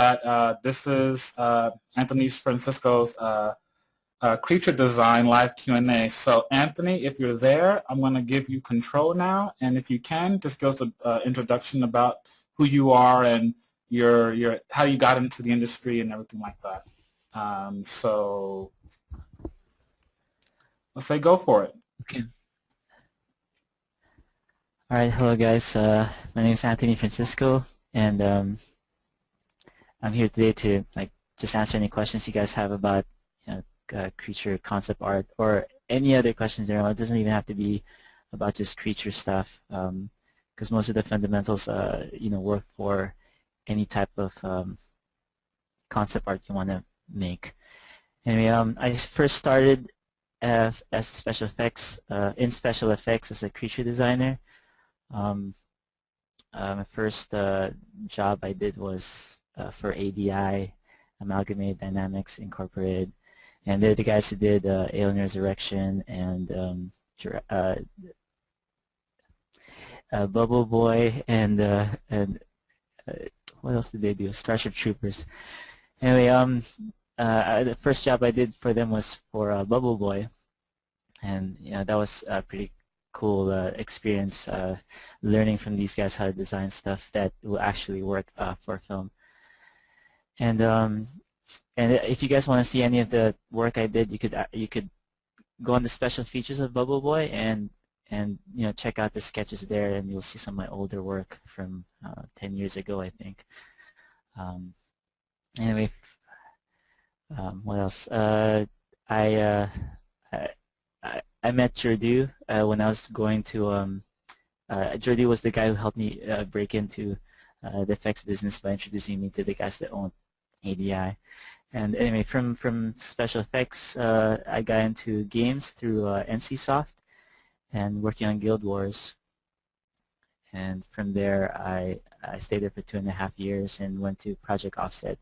that this is Anthony Francisco's creature design live Q&A. So Anthony, if you're there, I'm going to give you control now, and if you can, just give us an introduction about who you are and your how you got into the industry and everything like that. So let's say go for it. Okay. All right, hello guys. My name is Anthony Francisco, and I'm here today to just answer any questions you guys have about creature concept art or any other questions. It doesn't even have to be about just creature stuff, because most of the fundamentals work for any type of concept art you want to make. Anyway, I first started as special effects in special effects as a creature designer. My first job I did was for ADI, Amalgamated Dynamics Incorporated, and they're the guys who did Alien Resurrection and Bubble Boy and what else did they do? Starship Troopers. Anyway, the first job I did for them was for Bubble Boy, and that was pretty cool experience, learning from these guys how to design stuff that will actually work for film. And if you guys want to see any of the work I did, you could go on the special features of Bubble Boy and check out the sketches there, and you'll see some of my older work from 10 years ago, I think. Anyway, what else? I met Jordu when I was going to, Jordu was the guy who helped me break into the effects business by introducing me to the guys that own ADI. And anyway, from special effects, I got into games through NCSoft and working on Guild Wars. And from there, I stayed there for 2.5 years and went to Project Offset.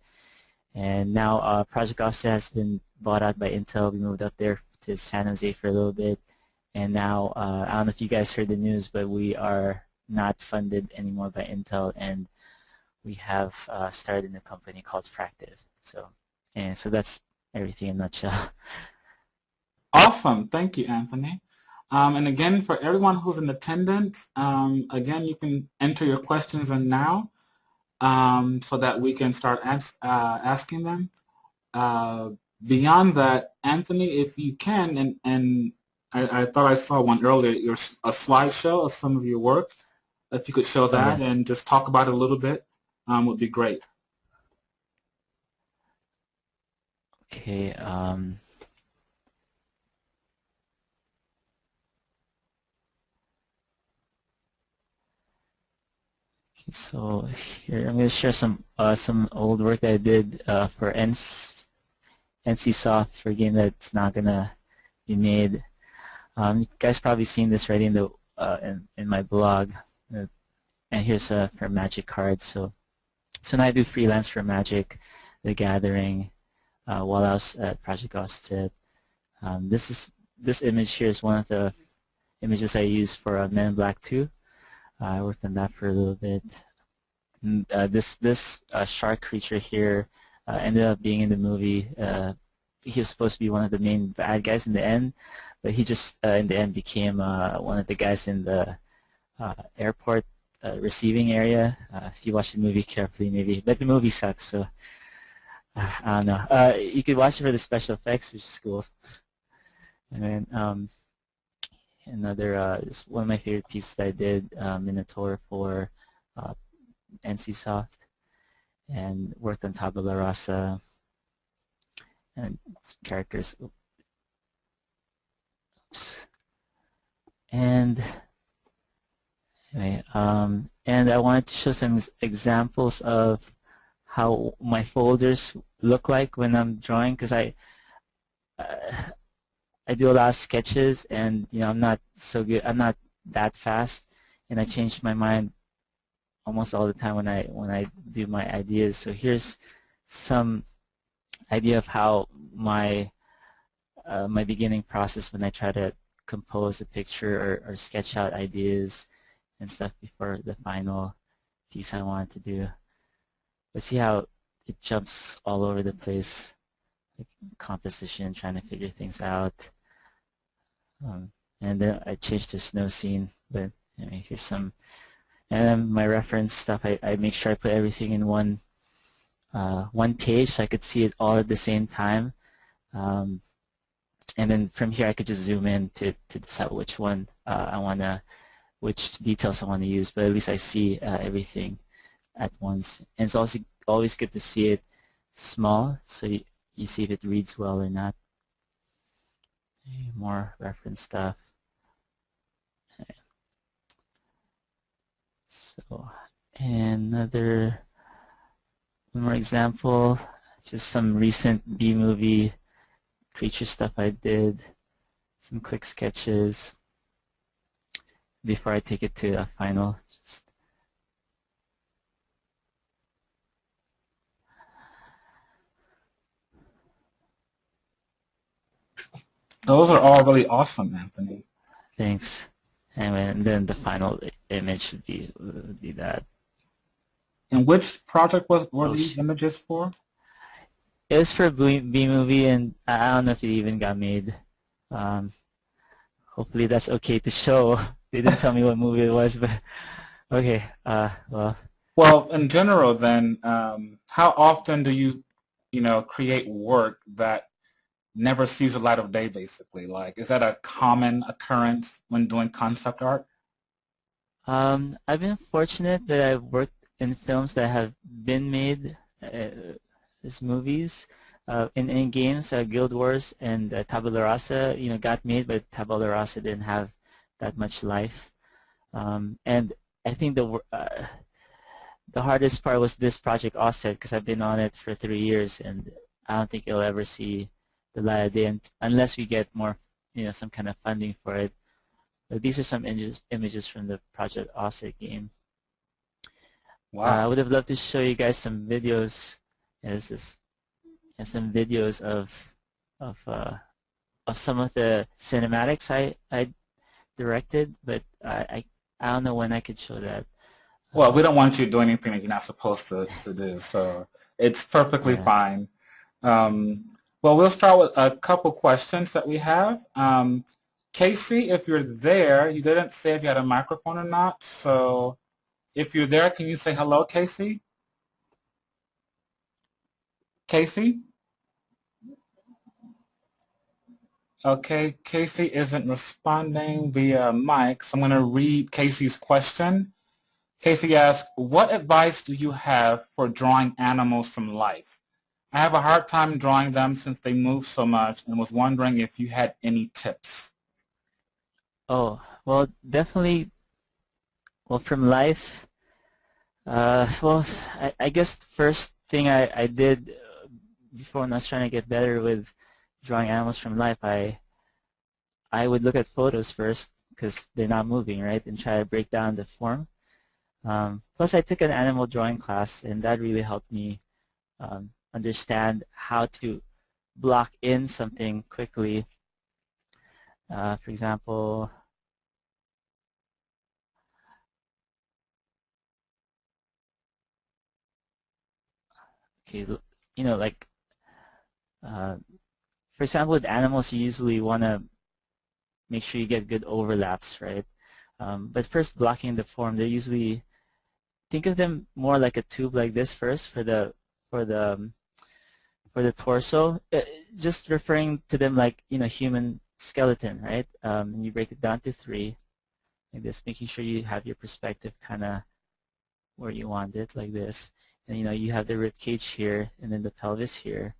And now Project Offset has been bought out by Intel. We moved up there to San Jose for a little bit, and now I don't know if you guys heard the news, but we are not funded anymore by Intel, and we have started a new company called Fractive. So that's everything in a nutshell. Awesome, thank you, Anthony. And again, for everyone who's in attendance, again, you can enter your questions in now so that we can start asking them. Beyond that, Anthony, if you can, and I thought I saw one earlier, a slideshow of some of your work. If you could show that and just talk about it a little bit, would be great. Okay. So here I'm going to share some old work that I did for NCSoft for a game that's not gonna be made. You guys probably seen this already in the in my blog. And here's for Magic cards. So now I do freelance for Magic, The Gathering, while I was at Project Offset. This image here is one of the images I used for Men in Black 2. I worked on that for a little bit. This shark creature here ended up being in the movie. He was supposed to be one of the main bad guys in the end, but he just in the end became one of the guys in the airport receiving area. If you watch the movie carefully, maybe, but the movie sucks, so I don't know. You could watch it for the special effects, which is cool. And then another, one of my favorite pieces that I did, Minotaur for NCSoft, and worked on Tabula Rasa and some characters. Oops. And anyway, and I wanted to show some examples of how my folders look like when I'm drawing, because I do a lot of sketches, and I'm not so good. I'm not that fast, and I change my mind almost all the time when I do my ideas. So here's some idea of how my my beginning process when I try to compose a picture or sketch out ideas and stuff before the final piece I wanted to do. But see how it jumps all over the place, like composition, trying to figure things out. And then I changed to snow scene, but here's some. And then my reference stuff, I make sure I put everything in one page so I could see it all at the same time. And then from here I could just zoom in to decide which one which details I want to use, but at least I see everything at once. And it's also always good to see it small, so you see if it reads well or not. More reference stuff. So one more example, just some recent B-movie creature stuff I did, some quick sketches before I take it to a final. Those are all really awesome, Anthony. Thanks. And then the final image would be that. And which project were these images for? It was for a B-movie, and I don't know if it even got made. Hopefully that's okay to show. They didn't tell me what movie it was, but okay. Well. Well, in general, then, how often do you create work that never sees the light of day, basically? Like, is that a common occurrence when doing concept art? I've been fortunate that I've worked in films that have been made as movies. In games, Guild Wars and Tabula Rasa, got made, but Tabula Rasa didn't have that much life. And I think the hardest part was this project Offset, because I've been on it for 3 years, and I don't think it'll ever see the light of day unless we get more, some kind of funding for it. But these are some images from the Project Offset game. Wow. I would have loved to show you guys some videos. This is some videos of some of the cinematics I directed, but I don't know when I could show that. Well, we don't want you to do anything that you're not supposed to do, so it's perfectly fine. Well, we'll start with a couple questions that we have. Casey, if you're there, you didn't say if you had a microphone or not, so if you're there, can you say hello, Casey? Casey? Okay, Casey isn't responding via mic, so I'm going to read Casey's question. Casey asks, what advice do you have for drawing animals from life? I have a hard time drawing them since they move so much, and was wondering if you had any tips. Oh, well, definitely, well, from life, well, I guess the first thing I did before when I was trying to get better with drawing animals from life, I would look at photos first, because they're not moving, right, and try to break down the form. Plus, I took an animal drawing class, and that really helped me understand how to block in something quickly. For example, okay, like, for example, with animals, you usually want to make sure you get good overlaps, right? But first, blocking the form, they usually think of them more like a tube like this first for the torso, just referring to them like human skeleton, right? And you break it down to 3 like this, making sure you have your perspective kind of where you want it, like this. And you have the rib cage here, and then the pelvis here,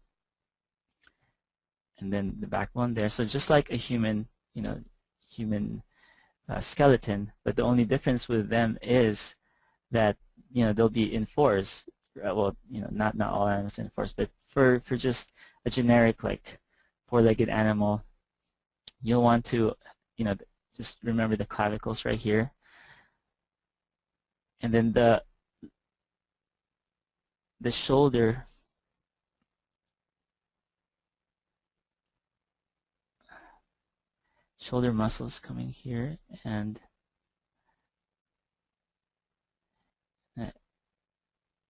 and then the backbone there. So just like a human, human skeleton, but the only difference with them is that they'll be in 4s. Well, not all animals in 4s, but for just a generic like 4-legged animal, you'll want to just remember the clavicles right here, and then the shoulder muscles coming here, and